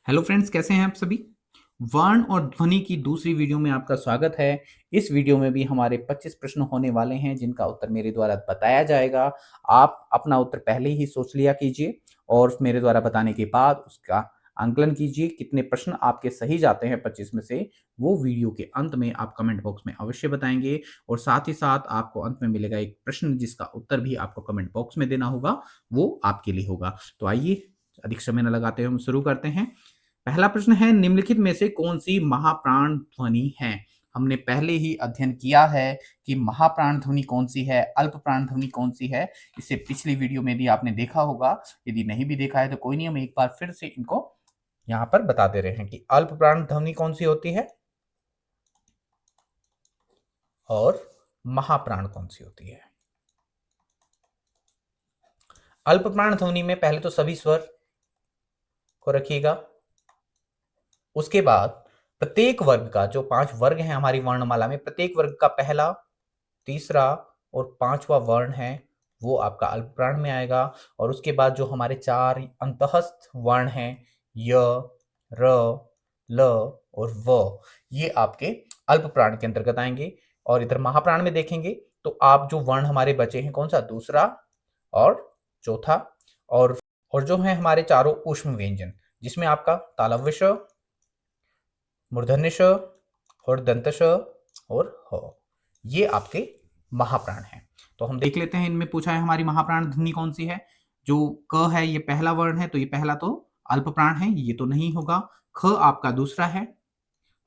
Hello friends, कैसे हैं आप सभी। वर्ण और ध्वनि की दूसरी वीडियो में आपका स्वागत है। इस वीडियो में भी हमारे 25 प्रश्न होने वाले हैं जिनका उत्तर मेरे द्वारा बताया जाएगा। आप अपना उत्तर पहले ही सोच लिया कीजिए और मेरे द्वारा बताने के बाद उसका आंकलन कीजिए। कितने प्रश्न आपके सही जाते हैं 25 में से वो वीडियो के अंत में आप कमेंट बॉक्स में अवश्य बताएंगे। और साथ ही साथ आपको अंत में मिलेगा एक प्रश्न जिसका उत्तर भी आपको कमेंट बॉक्स में देना होगा, वो आपके लिए होगा। तो आइए अधिक समय न लगाते हुए हम शुरू करते हैं। पहला प्रश्न है, निम्नलिखित में से कौन सी महाप्राण ध्वनि है। हमने पहले ही अध्ययन किया है कि महाप्राण ध्वनि कौन सी है, अल्प प्राण ध्वनि कौन सी है। इसे पिछली वीडियो में भी आपने देखा होगा। यदि नहीं भी देखा है तो कोई नहीं, हम एक बार फिर से इनको यहां पर बता दे रहे हैं कि अल्प प्राण ध्वनि कौन सी होती है और महाप्राण कौन सी होती है। अल्प प्राण ध्वनि में पहले तो सभी स्वर को रखिएगा। उसके बाद प्रत्येक वर्ग का, जो 5 वर्ग हैं हमारी वर्णमाला में, प्रत्येक वर्ग का पहला, तीसरा और 5वां वर्ण है वो आपका अल्प प्राण में आएगा। और उसके बाद जो हमारे 4 अंतःस्थ वर्ण हैं, य, र, ल और व, ये आपके अल्प प्राण के अंतर्गत आएंगे। और इधर महाप्राण में देखेंगे तो आप जो वर्ण हमारे बचे हैं, कौन सा, दूसरा और चौथा, और जो है हमारे चारों ऊष्म व्यंजन, जिसमें आपका तालव्य श, मूर्धन्य श और दंत श और ह, ये आपके महाप्राण हैं। तो हम देख लेते हैं, इनमें पूछा है हमारी महाप्राण ध्वनि कौन सी है। जो क है ये पहला वर्ण है, तो ये पहला तो अल्प प्राण है, ये तो नहीं होगा। ख आपका दूसरा है,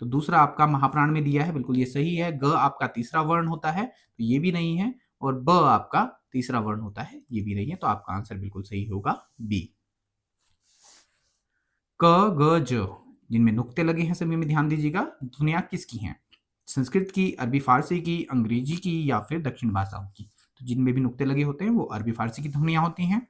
तो दूसरा आपका महाप्राण में दिया है, बिल्कुल ये सही है। ग आपका तीसरा वर्ण होता है, तो ये भी नहीं है। और ब आपका तीसरा वर्ण होता है, ये भी नहीं है। तो आपका आंसर बिल्कुल सही होगा बी। क, ग, ज, जिनमें नुक्ते लगे हैं सभी में ध्यान दीजिएगा। ध्वनियां किसकी हैं, संस्कृत की, अरबी फारसी की, अंग्रेजी की या फिर दक्षिण भाषाओं की। तो जिनमें भी नुक्ते लगे होते हैं वो अरबी फारसी की ध्वनियां होती हैं।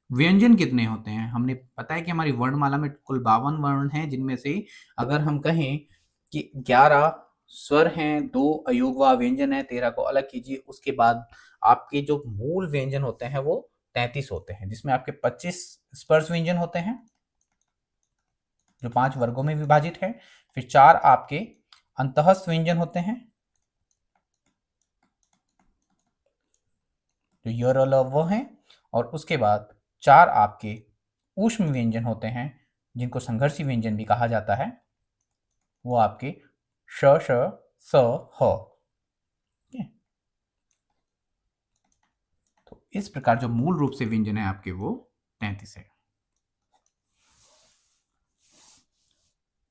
व्यंजन कितने होते हैं, हमने पता है कि हमारी वर्णमाला में कुल 52 वर्ण हैं, जिनमें से अगर हम कहें कि 11 स्वर हैं, 2 अयोगवा व्यंजन है, 13 को अलग कीजिए, उसके बाद आपके जो मूल व्यंजन होते हैं वो 33 होते हैं, जिसमें आपके 25 स्पर्श व्यंजन होते हैं जो 5 वर्गों में विभाजित है। फिर 4 आपके अंतःस्थ व्यंजन होते हैं जो य, र, ल, व हैं। और उसके बाद 4 आपके ऊष्म व्यंजन होते हैं जिनको संघर्षी व्यंजन भी कहा जाता है, वो आपके श, श, स, ह। तो इस प्रकार जो मूल रूप से व्यंजन है आपके वो 33 है।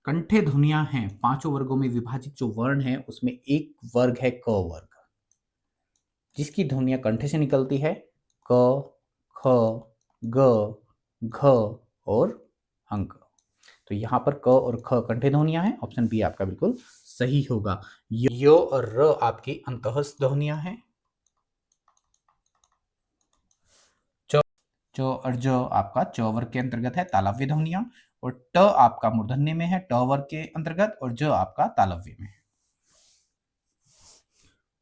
कंठे ध्वनियां हैं, 5 वर्गों में विभाजित जो वर्ण है उसमें एक वर्ग है क वर्ग, जिसकी ध्वनियां कंठे से निकलती है, क, ख, ग, घ और अंक। तो यहां पर क और ख कंठे ध्वनियां हैं, ऑप्शन बी आपका बिल्कुल सही होगा। य और र आपकी अंतःस्थ ध्वनियां हैं। च और ज आपका च वर्ग के अंतर्गत है, तालव्य ध्वनियां। और ट आपका मूर्धन्य में है, ट वर्ग के अंतर्गत, और ज आपका तालव्य में है।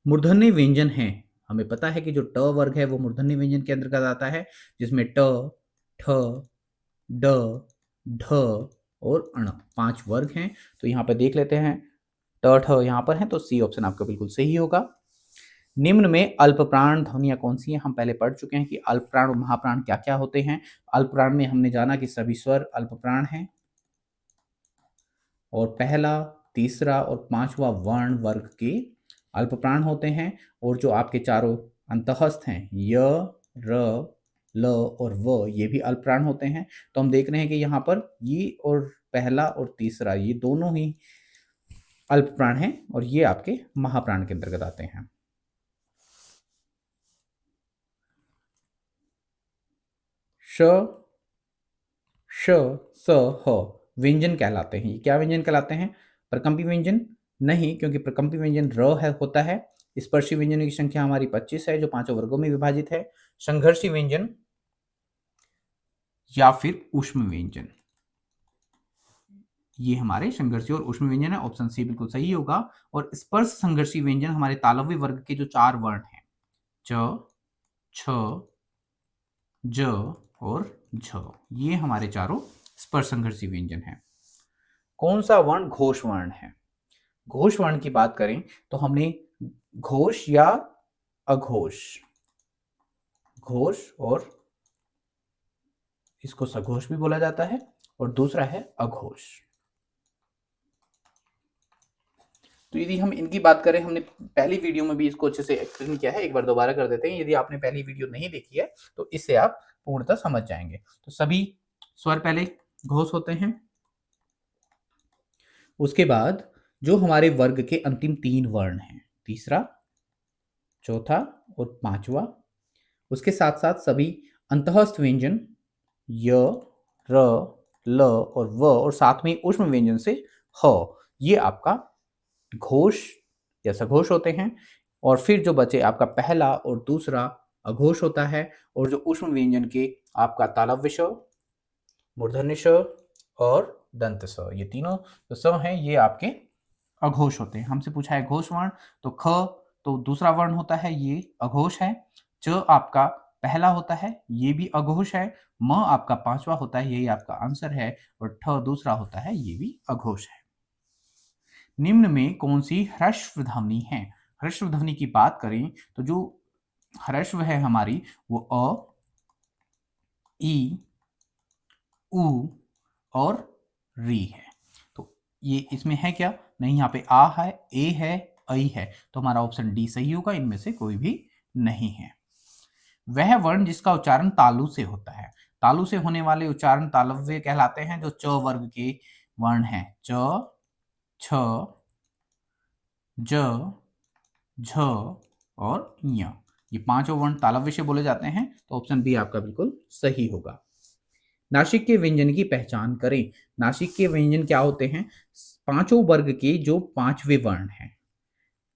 मूर्धन्य व्यंजन है, हमें पता है कि जो ट वर्ग है वो मूर्धन्य व्यंजन के अंतर्गत आता है, जिसमें ट, ठ, ड, ढ और अण 5 वर्ग हैं। तो यहाँ पर देख लेते हैं, ट, ठ यहाँ पर है, तो सी ऑप्शन आपका बिल्कुल सही होगा। निम्न में अल्प प्राण ध्वनियां कौन सी हैं, हम पहले पढ़ चुके हैं कि अल्प प्राण और महाप्राण क्या क्या होते हैं। अल्प प्राण में हमने जाना कि सभी स्वर अल्प प्राण हैं, और पहला, तीसरा और 5वां वर्ण वर्ग के अल्प प्राण होते हैं। और जो आपके चारों अंतःस्थ हैं, य, र, ल और व, ये भी अल्प प्राण होते हैं। तो हम देख रहे हैं कि यहाँ पर ये और पहला और तीसरा, ये दोनों ही अल्प प्राण हैं और ये आपके महाप्राण के अंतर्गत आते हैं। श, श, स, ह व्यंजन कहलाते हैं। ये क्या व्यंजन कहलाते हैं, प्रकंपी व्यंजन नहीं, क्योंकि प्रकंपी व्यंजन र है होता है। स्पर्शी व्यंजनों की संख्या हमारी 25 है जो 5 वर्गों में विभाजित है। संघर्षी व्यंजन या फिर ऊष्म व्यंजन, ये हमारे संघर्षी और ऊष्म व्यंजन है, ऑप्शन सी बिल्कुल सही होगा। और स्पर्श संघर्षी व्यंजन हमारे तालव्य वर्ग के जो 4 वर्ण हैं, च, छ, ज और झ, ये हमारे चारों स्पर्शसंघर्षी व्यंजन है। कौन सा वर्ण घोष वर्ण है? घोष वर्ण की बात करें तो हमने घोष या अघोष, घोष और इसको सघोष भी बोला जाता है, और दूसरा है अघोष। तो यदि हम इनकी बात करें, हमने पहली वीडियो में भी इसको अच्छे से एक्सप्लेन किया है, एक बार दोबारा कर देते हैं। यदि आपने पहली वीडियो नहीं देखी है तो इससे आप पूर्णतः समझ जाएंगे। तो सभी स्वर पहले घोष होते हैं, उसके बाद जो हमारे वर्ग के अंतिम 3 वर्ण हैं, तीसरा, चौथा और पांचवा, उसके साथ साथ सभी अंतःस्थ व्यंजन य, र, ल और व, और साथ में ऊष्म व्यंजन से ह, ये आपका घोष या सघोष होते हैं। और फिर जो बचे आपका पहला और दूसरा अघोष होता है, और जो ऊष्म व्यंजन के आपका तालव्य श, मूर्धन्य श और दंत स, ये तीनों जो स हैं ये आपके अघोष होते हैं। हमसे पूछा है घोष वर्ण, तो ख तो दूसरा वर्ण होता है, ये अघोष है। च आपका पहला होता है, ये भी अघोष है। म आपका पांचवा होता है, यही आपका आंसर है। और ठ दूसरा होता है, ये भी अघोष है। निम्न में कौन सी ह्रस्व ध्वनि है? ह्रस्व ध्वनि की बात करें तो जो ह्रस्व है हमारी, वो अ, ई, उ और री है। तो ये इसमें है क्या? नहीं, यहाँ पे आ है, ए है, ऐ है, तो हमारा ऑप्शन डी सही होगा। इनमें से कोई भी नहीं है। वह वर्ण जिसका उच्चारण तालु से होता है। तालु से होने वाले उच्चारण तालव्य कहलाते हैं, जो च वर्ग के वर्ण हैं। च, छ, ज, झ और य, ये पांचों वर्ण तालव्य से बोले जाते हैं। तो ऑप्शन बी आपका बिल्कुल सही होगा। नासिक के व्यंजन की पहचान करें। नासिक के व्यंजन क्या होते हैं? पांचों वर्ग के जो पांचवे वर्ण हैं,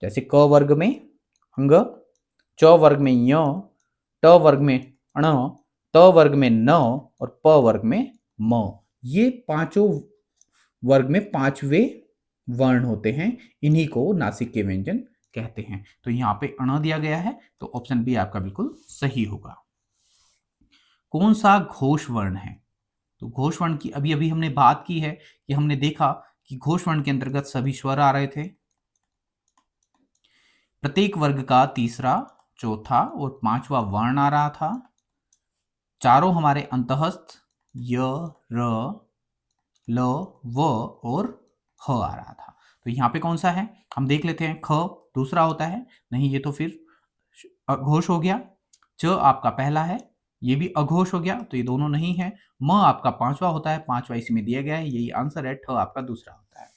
जैसे क वर्ग में अंग, च वर्ग में य, ट वर्ग में अण, त वर्ग में न और प वर्ग में म, ये पांचों वर्ग में पांचवे वर्ण होते हैं। इन्हीं को नासिक के व्यंजन कहते हैं। तो यहाँ पे अण दिया गया है, तो ऑप्शन बी आपका बिल्कुल सही होगा। कौन सा घोष वर्ण है? तो घोष वर्ण की अभी अभी हमने बात की है कि हमने देखा कि घोष वर्ण के अंतर्गत सभी स्वर आ रहे थे। प्रत्येक वर्ग का तीसरा, चौथा और पांचवा वर्ण आ रहा था। चारों हमारे अंतःस्थ य, र, ल, व और ह आ रहा था। तो यहाँ पे कौन सा है हम देख लेते हैं। ख दूसरा होता है, नहीं ये तो फिर अघोष हो गया। च आपका पहला है, ये भी अघोष हो गया, तो ये दोनों नहीं है। म आपका पांचवा होता है, पांचवा इसमें दिया गया है, यही आंसर है। ठ आपका दूसरा होता है।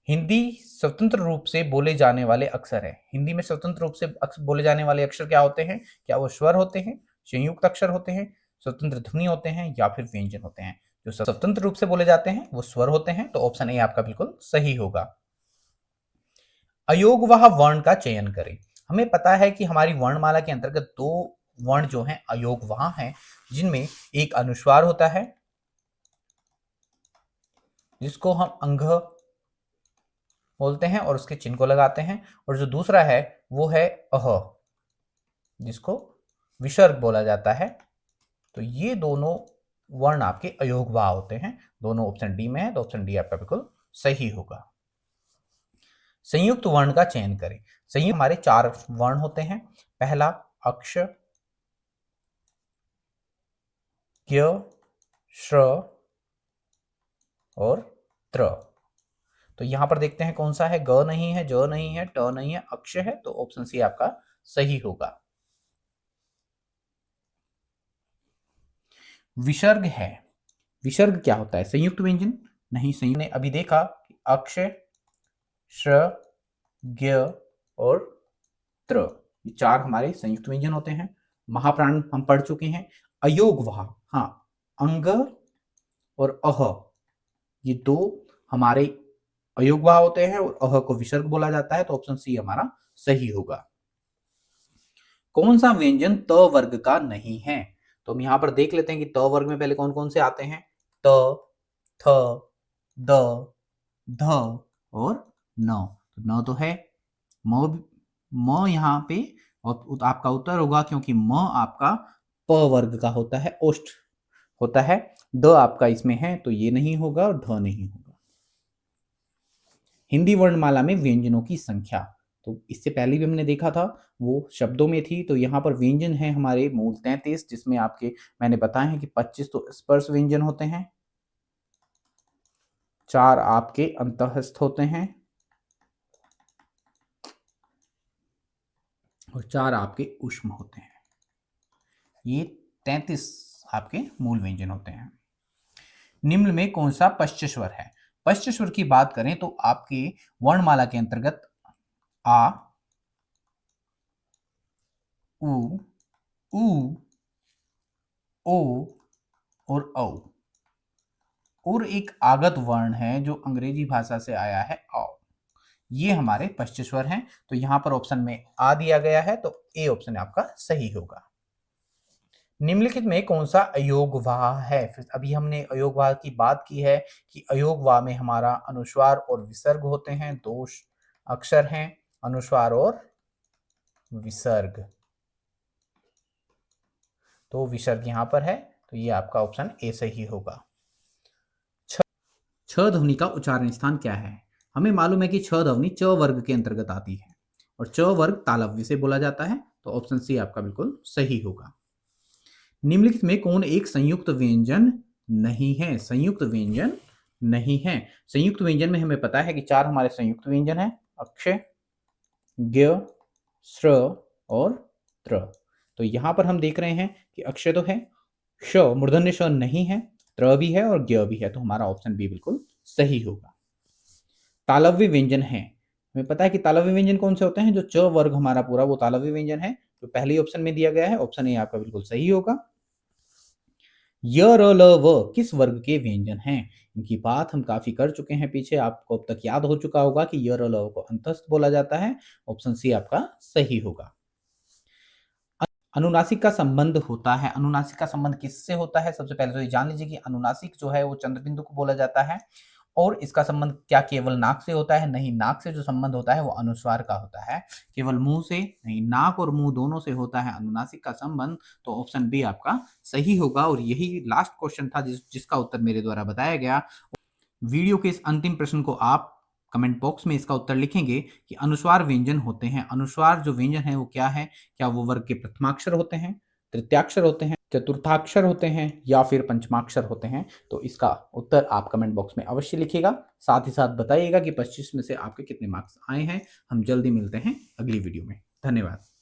हिंदी स्वतंत्र रूप से बोले जाने वाले अक्षर है। हिंदी में स्वतंत्र रूप से बोले जाने वाले अक्षर क्या होते हैं? क्या वो स्वर होते हैं, संयुक्त अक्षर होते हैं, स्वतंत्र ध्वनि होते हैं, या फिर व्यंजन होते हैं? जो स्वतंत्र रूप से बोले जाते हैं वो स्वर होते हैं। तो ऑप्शन ए आपका बिल्कुल सही होगा। अयोगवाह वर्ण का चयन करें। हमें पता है कि हमारी वर्णमाला के अंतर्गत 2 वर्ण जो हैं अयोगवाह हैं, जिनमें एक अनुस्वार होता है जिसको हम अंग बोलते हैं और उसके चिन्ह को लगाते हैं, और जो दूसरा है वो है अह, जिसको विसर्ग बोला जाता है। तो ये दोनों वर्ण आपके अयोगवाह होते हैं। दोनों ऑप्शन डी में है, तो ऑप्शन डी आपका बिल्कुल सही होगा। संयुक्त वर्ण का चयन करें। संयुक्त हमारे 4 वर्ण होते हैं। पहला अक्ष, ज्ञ, श्र और त्र। तो यहां पर देखते हैं कौन सा है। ग नहीं है, ज नहीं है, ट नहीं है, अक्ष है, तो ऑप्शन सी आपका सही होगा। विसर्ग है। विसर्ग क्या होता है? संयुक्त व्यंजन नहीं। संयुक्त ने अभी देखा अक्ष, श्र, ज्ञ और त्र, ये 4 हमारे संयुक्त व्यंजन होते हैं। महाप्राण हम पढ़ चुके हैं। अयोगवाह, हाँ, अंग और अह, ये 2 हमारे अयोगवाह होते हैं और अह को विसर्ग बोला जाता है। तो ऑप्शन सी हमारा सही होगा। कौन सा व्यंजन त वर्ग का नहीं है? तो हम यहां पर देख लेते हैं कि त वर्ग में पहले कौन कौन से आते हैं। त, थ, द, ध और न। तो न तो है, म यहाँ पे और आपका उत्तर होगा, क्योंकि म आपका प वर्ग का होता है, ओष्ठ होता है। द आपका इसमें है तो ये नहीं होगा और ध नहीं होगा। हिंदी वर्णमाला में व्यंजनों की संख्या, तो इससे पहले भी हमने देखा था वो शब्दों में थी, तो यहाँ पर व्यंजन है हमारे मूल 33, जिसमें आपके मैंने बताया है कि 25 तो स्पर्श व्यंजन होते हैं, 4 आपके अंतःस्थ होते हैं और 4 आपके ऊष्म होते हैं। ये 33 आपके मूल व्यंजन होते हैं। निम्न में कौन सा पश्च स्वर है? पश्च स्वर की बात करें तो आपके वर्णमाला के अंतर्गत आ, उ, ऊ, ओ और औ, और एक आगत वर्ण है जो अंग्रेजी भाषा से आया है औ, ये हमारे पश्च स्वर हैं। तो यहां पर ऑप्शन में आ दिया गया है, तो ए ऑप्शन आपका सही होगा। निम्नलिखित में कौन सा अयोगवाह है? फिर अभी हमने अयोगवाह की बात की है कि अयोगवाह में हमारा अनुस्वार और विसर्ग होते हैं, दो अक्षर हैं, अनुस्वार और विसर्ग, तो विसर्ग यहां पर है, तो ये आपका ऑप्शन ए सही होगा। छ ध्वनि का उच्चारण स्थान क्या है? हमें मालूम है कि छ ध्वनि च वर्ग के अंतर्गत आती है और च वर्ग तालव्य से बोला जाता है, तो ऑप्शन सी आपका बिल्कुल सही होगा। निम्नलिखित में कौन एक संयुक्त व्यंजन नहीं है? संयुक्त व्यंजन नहीं है। संयुक्त व्यंजन में हमें पता है कि 4 हमारे संयुक्त व्यंजन है, अक्ष, ज्ञ, श्र और त्र। तो यहां पर हम देख रहे हैं कि अक्ष तो है, श मूर्धन्य श नहीं है, त्र भी है और ज्ञ भी है, तो हमारा ऑप्शन बी बिल्कुल सही होगा। तालव्य व्यंजन है, हमें पता है कि तालव्य व्यंजन कौन से होते हैं? जो च वर्ग हमारा पूरा वो तालव्य व्यंजन है, जो पहले ऑप्शन में दिया गया है, ऑप्शन ए आपका बिल्कुल सही होगा। य र ल व किस वर्ग के व्यंजन हैं? इनकी बात हम काफी कर चुके हैं पीछे, आपको अब तक याद हो चुका होगा कि य र ल व को अंतस्थ बोला जाता है, ऑप्शन सी आपका सही होगा। अनुनासिक का संबंध होता है, अनुनासिक का संबंध किससे होता है? सबसे पहले तो ये जान लीजिए कि अनुनासिक जो है वो चंद्रबिंदु को बोला जाता है, और इसका संबंध क्या केवल नाक से होता है? नहीं, नाक से जो संबंध होता है वो अनुस्वार का होता है, केवल मुंह से नहीं, नाक और मुंह दोनों से होता है अनुनासिक का संबंध, तो ऑप्शन बी आपका सही होगा। और यही लास्ट क्वेश्चन था जिसका उत्तर मेरे द्वारा बताया गया। वीडियो के इस अंतिम प्रश्न को आप कमेंट बॉक्स में इसका उत्तर लिखेंगे कि अनुस्वार व्यंजन होते हैं, अनुस्वार जो व्यंजन है वो क्या है? क्या वो वर्ग के प्रथमाक्षर होते हैं, तृतीयाक्षर होते हैं, चतुर्थाक्षर होते हैं या फिर पंचमाक्षर होते हैं? तो इसका उत्तर आप कमेंट बॉक्स में अवश्य लिखिएगा, साथ ही साथ बताइएगा कि 25 में से आपके कितने मार्क्स आए हैं। हम जल्दी मिलते हैं अगली वीडियो में। धन्यवाद।